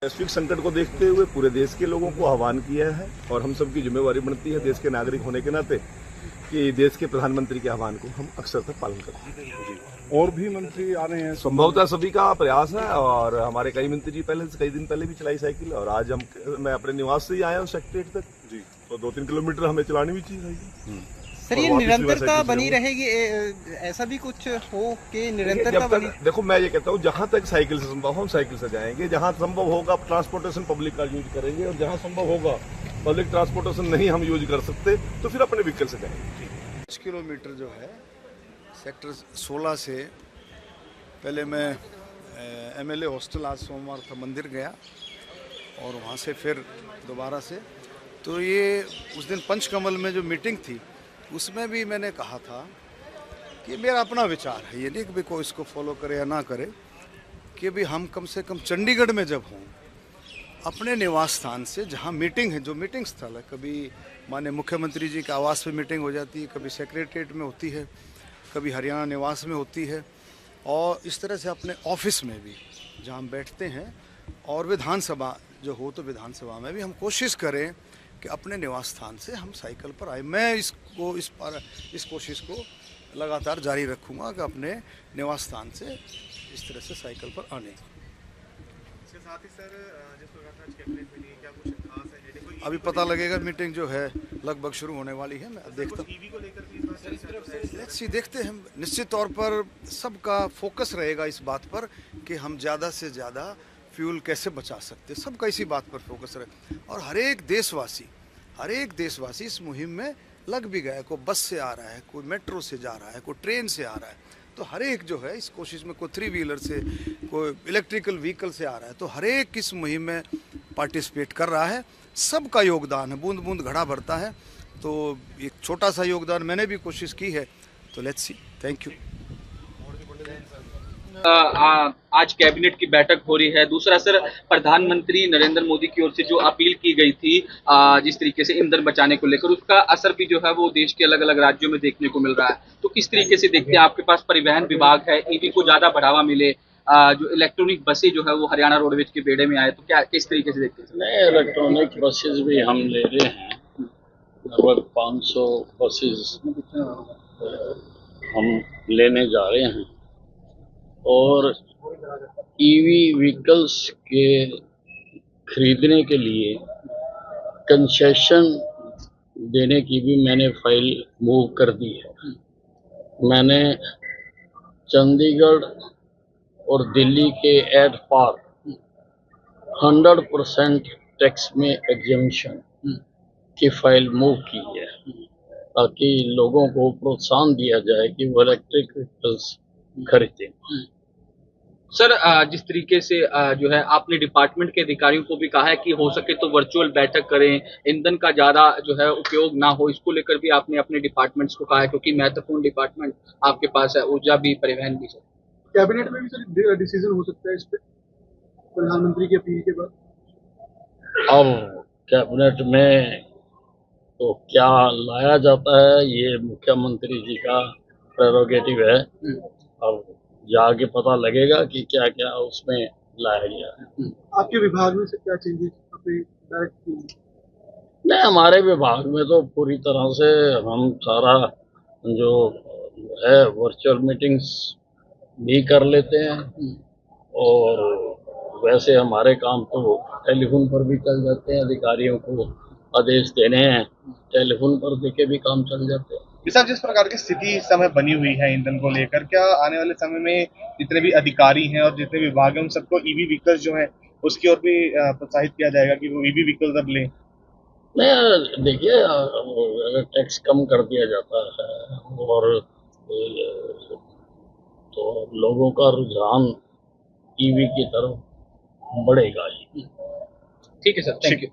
वैश्विक संकट को देखते हुए पूरे देश के लोगों को आह्वान किया है और हम सबकी जिम्मेवारी बनती है देश के नागरिक होने के नाते कि देश के प्रधानमंत्री के आह्वान को हम अक्सर तक पालन करते हैं। और भी मंत्री आ रहे हैं, संभवतः सभी का प्रयास है और हमारे कई मंत्री कई दिन पहले भी चलाई साइकिल और आज मैं अपने निवास से ही आया हूँ सेक्रेटरीट तक जी, तो 2-3 किलोमीटर हमें चलानी भी चाहिए। सर, ये निरंतरता बनी रहेगी, ऐसा भी कुछ हो कि निरंतरता बनी? देखो, मैं ये कहता हूँ जहाँ तक साइकिल से संभव हो हम साइकिल से जाएंगे, जहाँ संभव होगा ट्रांसपोर्टेशन पब्लिक का यूज करेंगे और जहाँ संभव होगा पब्लिक ट्रांसपोर्टेशन नहीं हम यूज कर सकते तो फिर अपने व्हीकल से जाएंगे। 5 किलोमीटर जो है सेक्टर 16 से पहले मैं एमएलए हॉस्टल आज सोमवार था मंदिर गया और वहाँ से फिर दोबारा से, तो ये उस दिन पंचकमल में जो मीटिंग थी उसमें भी मैंने कहा था कि मेरा अपना विचार है, ये नहीं कि कोई इसको फॉलो करे या ना करे, कि भी हम कम से कम चंडीगढ़ में जब हों अपने निवास स्थान से जहाँ मीटिंग है, जो मीटिंग स्थल है, कभी माननीय मुख्यमंत्री जी के आवास पे मीटिंग हो जाती है, कभी सेक्रेटरीट में होती है, कभी हरियाणा निवास में होती है और इस तरह से अपने ऑफिस में भी जहाँ हम बैठते हैं और विधानसभा जो हो तो विधानसभा में भी हम कोशिश करें कि अपने निवास स्थान से हम साइकिल पर आए। मैं इस कोशिश को लगातार जारी रखूँगा कि अपने निवास स्थान से इस तरह से साइकिल पर आने। इसके साथ ही सर जिस प्रकार से आज कैबिनेट मीटिंग क्या कुछ खास है? अभी पता लगेगा, मीटिंग जो है लगभग शुरू होने वाली है। मैं देखता हूँ, ईवी को लेकर भी इस बार देखते हैं। निश्चित तौर पर सबका फोकस रहेगा इस बात पर कि हम ज़्यादा से ज़्यादा फ्यूल कैसे बचा सकते, सबका इसी बात पर फोकस रहे और हर एक देशवासी इस मुहिम में लग भी गया है। कोई बस से आ रहा है, कोई मेट्रो से जा रहा है, कोई ट्रेन से आ रहा है, तो हर एक जो है इस कोशिश में, कोई 3 व्हीलर से, कोई इलेक्ट्रिकल व्हीकल से आ रहा है, तो हर एक इस मुहिम में पार्टिसिपेट कर रहा है। सबका योगदान है, बूंद बूंद घड़ा भरता है, तो एक छोटा सा योगदान मैंने भी कोशिश की है, तो लेट्स सी। Thank you. आज कैबिनेट की बैठक हो रही है। दूसरा सर, प्रधानमंत्री नरेंद्र मोदी की ओर से जो अपील की गई थी जिस तरीके से ईंधन बचाने को लेकर, उसका असर भी जो है वो देश के अलग अलग राज्यों में देखने को मिल रहा है। तो किस तरीके से देखते हैं, आपके पास परिवहन विभाग है, ईवी को ज्यादा बढ़ावा मिले, जो इलेक्ट्रॉनिक बसें जो है वो हरियाणा रोडवेज के बेड़े में आए, तो क्या किस तरीके से देखते हैं? नए इलेक्ट्रॉनिक बसेस भी हम ले रहे हैं, लगभग 500 बसेस हम लेने जा रहे हैं और ईवी व्हीकल्स के खरीदने के लिए कंसेशन देने की भी मैंने फाइल मूव कर दी है। मैंने चंडीगढ़ और दिल्ली के एट पार 100% टैक्स में एग्जम्पशन की फाइल मूव की है ताकि लोगों को प्रोत्साहन दिया जाए कि वो इलेक्ट्रिक व्हीकल्स खरीदें। सर, जिस तरीके से जो है आपने डिपार्टमेंट के अधिकारियों को भी कहा है कि हो सके तो वर्चुअल बैठक करें, ईंधन का ज्यादा जो है उपयोग ना हो, इसको लेकर भी आपने अपने डिपार्टमेंट्स को कहा है, क्योंकि महत्वपूर्ण डिपार्टमेंट आपके पास है, ऊर्जा भी, परिवहन भी। सर, कैबिनेट में भी सर डिसीजन हो सकता है इस पे प्रधानमंत्री की अपील के बाद? अब कैबिनेट में तो क्या लाया जाता है ये मुख्यमंत्री जी का प्रेरोगेटिव है। अब जाके पता लगेगा कि क्या क्या उसमें लाया गया है। आपके विभाग में से क्या चेंजेस आपने डायरेक्ट? नहीं, हमारे विभाग में तो पूरी तरह से हम सारा जो है वर्चुअल मीटिंग्स भी कर लेते हैं और वैसे हमारे काम तो टेलीफोन पर भी चल जाते हैं। अधिकारियों को आदेश देने हैं, टेलीफोन पर देके भी काम चल जाते हैं। साहब, जिस प्रकार की स्थिति इस समय बनी हुई है ईंधन को लेकर, क्या आने वाले समय में जितने भी अधिकारी हैं और जितने विभाग हैं उन सबको ईवी व्हीकल्स जो हैं उसकी ओर भी प्रोत्साहित किया जाएगा कि वो ईवी व्हीकल्स अब लें? नहीं, देखिए, अगर टैक्स कम कर दिया जाता है और तो लोगों का रुझान ईवी की तरफ बढ़ेगा ही। ठीक है सर, थैंक यू।